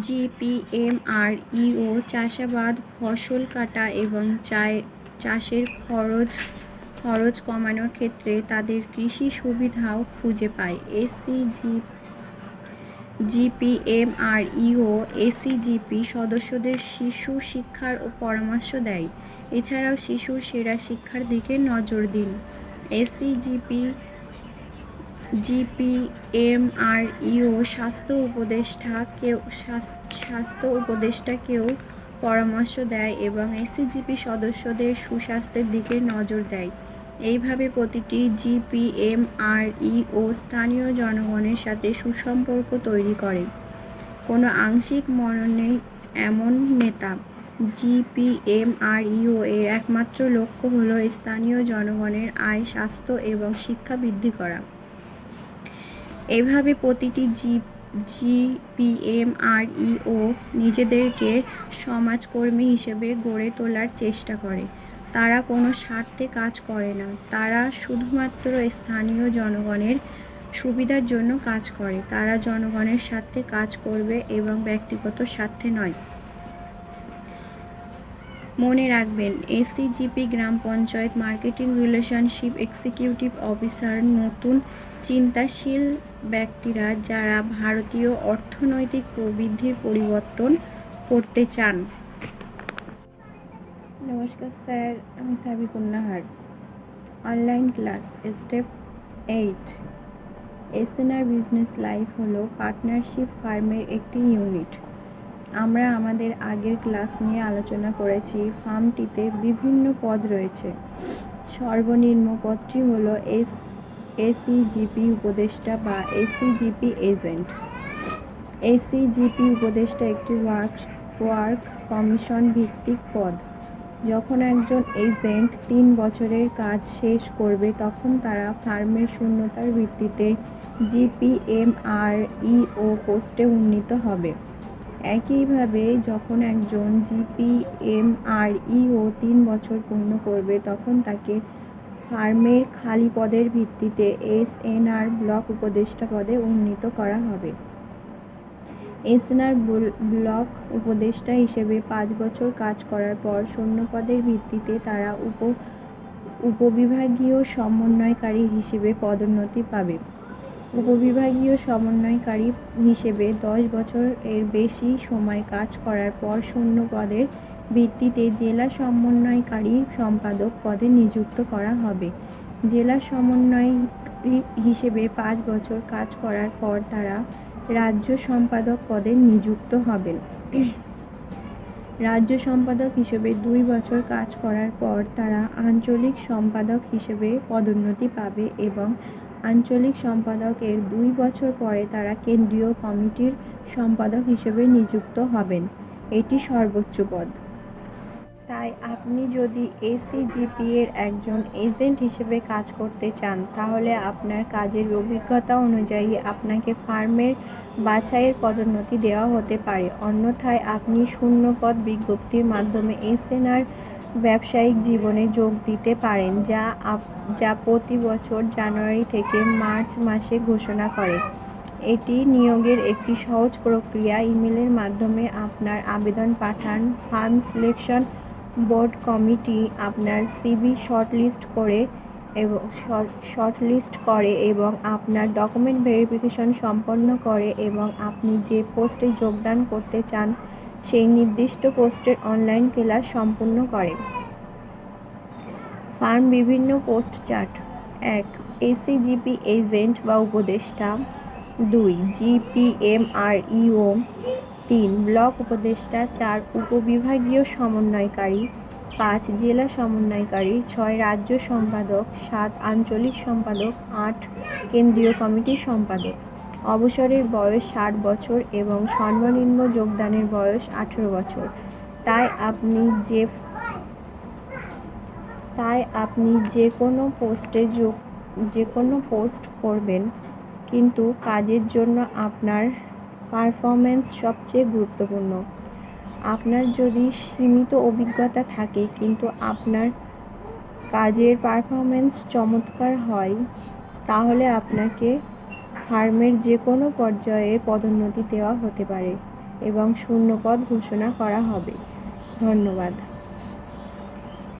জিপিএমআরইও চাষাবাদ, ফসল কাটা এবং চাষের খরচ কমানোর ক্ষেত্রে তাদের কৃষি সুবিধাও খুঁজে পায়। জিপিএমআরইও এসিজিপি সদস্যদের শিশু শিক্ষার ও পরামর্শ দেয়। এছাড়াও শিশুর সেরা শিক্ষার দিকে নজর দিন। জিপিএমআরইও স্বাস্থ্য উপদেষ্টাকেও পরামর্শ দেয় এবং এসিজিপি সদস্যদের সুস্বাস্থ্যের দিকে নজর দেয়। এইভাবে প্রতিটি জিপিএমআরইও স্থানীয় জনগণের সাথে সুসম্পর্ক তৈরি করে। কোনো আংশিক মনোনয়ন এমন নেতা। জিপিএমআরইও এর একমাত্র লক্ষ্য হল স্থানীয় জনগণের আয়, স্বাস্থ্য এবং শিক্ষা বৃদ্ধি করা। এভাবে প্রতিটি জিপিএমআরইও নিজেদেরকে সমাজকর্মী হিসেবে গড়ে তোলার চেষ্টা করে। তারা কোনো স্বার্থে কাজ করে না, তারা শুধুমাত্র স্থানীয় জনগণের সুবিধার জন্য কাজ করে। তারা জনগণের স্বার্থে কাজ করবে এবং ব্যক্তিগত স্বার্থে নয়। মনে রাখবেন, এসিজিপি গ্রাম panchayat marketing relationship executive officer নতুন চিন্তাশীল ব্যক্তিরা যারা ভারতীয় অর্থনৈতিক প্রবৃদ্ধির পরিবর্তন করতে চান। নমস্কার স্যার, আমি Sabikun Nahar. Online class step 8। SNR business life হলো পার্টনারশিপ ফার্মের একটি ইউনিট। আমরা আমাদের আগের ক্লাস নিয়ে আলোচনা করেছি। ফার্মটিতে বিভিন্ন পদ রয়েছে। সর্বনিম্ন পদটি হলো এসিজিপি উপদেষ্টা বা এসিজিপি এজেন্ট। এসিজিপি উপদেষ্টা একটি ওয়ার্ক কমিশন ভিত্তিক পদ। যখন একজন এজেন্ট 3 বছরের কাজ শেষ করবে তখন তারা ফার্মের শূন্যতার ভিত্তিতে জিপিএমআরইও পোস্টে উন্নীত হবে। একইভাবে যখন একজন জিপিএমআরইও 3 বছর পূর্ণ করবে তখন তাকে ফার্মের খালি পদের ভিত্তিতে এসএনআর ব্লক উপদেষ্টা পদে উন্নীত করা হবে। এসএনআর ব্লক উপদেষ্টা হিসেবে 5 বছর কাজ করার পর শূন্য পদের ভিত্তিতে তারা উপবিভাগীয় সমন্বয়কারী হিসেবে পদোন্নতি পাবে। উপবিভাগীয় সমন্বয়কারী হিসেবে 10 বছর এর বেশি সময় কাজ করার পর শূন্য পদের ভিত্তিতে জেলা সমন্বয়কারী সম্পাদক পদে নিযুক্ত করা হবে। জেলা সমন্বয়কারী হিসেবে 5 বছর কাজ করার পর তারা রাজ্য সম্পাদক পদে নিযুক্ত হবেন। রাজ্য সম্পাদক হিসেবে 2 বছর কাজ করার পর তারা আঞ্চলিক সম্পাদক হিসেবে পদোন্নতি পাবে এবং আঞ্চলিক সম্পাদকের 2 বছর পরে তারা কেন্দ্রীয় কমিটির সম্পাদক হিসেবে নিযুক্ত হবেন। এটি সর্বোচ্চ পদ। তাই আপনি যদি এসিজিপি এর একজন এজেন্ট হিসেবে কাজ করতে চান তাহলে আপনার কাজের অভিজ্ঞতা অনুযায়ী আপনাকে ফার্মের বাছাইয়ের পদোন্নতি দেওয়া হতে পারে। অন্যথায় আপনি শূন্য পদ বিজ্ঞপ্তির মাধ্যমে এসএনআর ব্যবসায়িক জীবনে যোগ দিতে পারেন, যা প্রতি বছর জানুয়ারি থেকে মার্চ মাসে ঘোষণা করে। এটি নিয়োগের একটি সহজ প্রক্রিয়া। ইমেলের মাধ্যমে আপনার আবেদন পাঠান। ফার্ম সিলেকশন বোর্ড কমিটি আপনার সিভি শর্টলিস্ট করে এবং আপনার ডকুমেন্ট ভেরিফিকেশন সম্পন্ন করে এবং আপনি যে পোস্টে যোগদান করতে চান সেই নির্দিষ্ট পোস্টের অনলাইন ক্লাস সম্পূর্ণ করে। ফার্ম বিভিন্ন পোস্ট চার্ট। 1. এসিজিপি এজেন্ট বা উপদেষ্টা। 2. জিপিএমআরইও। 3. ব্লক উপদেষ্টা। 4. উপবিভাগীয় সমন্বয়কারী। 5. জেলা সমন্বয়কারী। 6. রাজ্য সম্পাদক। 7. আঞ্চলিক সম্পাদক। 8. কেন্দ্রীয় কমিটির সম্পাদক। অবসরের বয়স 60 বছর এবং সর্বনিম্ন যোগদানের বয়স 18 বছর। তাই আপনি যে কোনো পোস্ট করবেন, কিন্তু কাজের জন্য আপনার পারফরম্যান্স সবচেয়ে গুরুত্বপূর্ণ। আপনার যদি সীমিত অভিজ্ঞতা থাকে কিন্তু আপনার কাজের পারফরম্যান্স চমৎকার হয় তাহলে আপনাকে ফার্মের যে কোনো পর্যায়ে পদোন্নতি দেওয়া হতে পারে। এবং শূন্যপদ ঘোষণা করা হবে। ধন্যবাদ।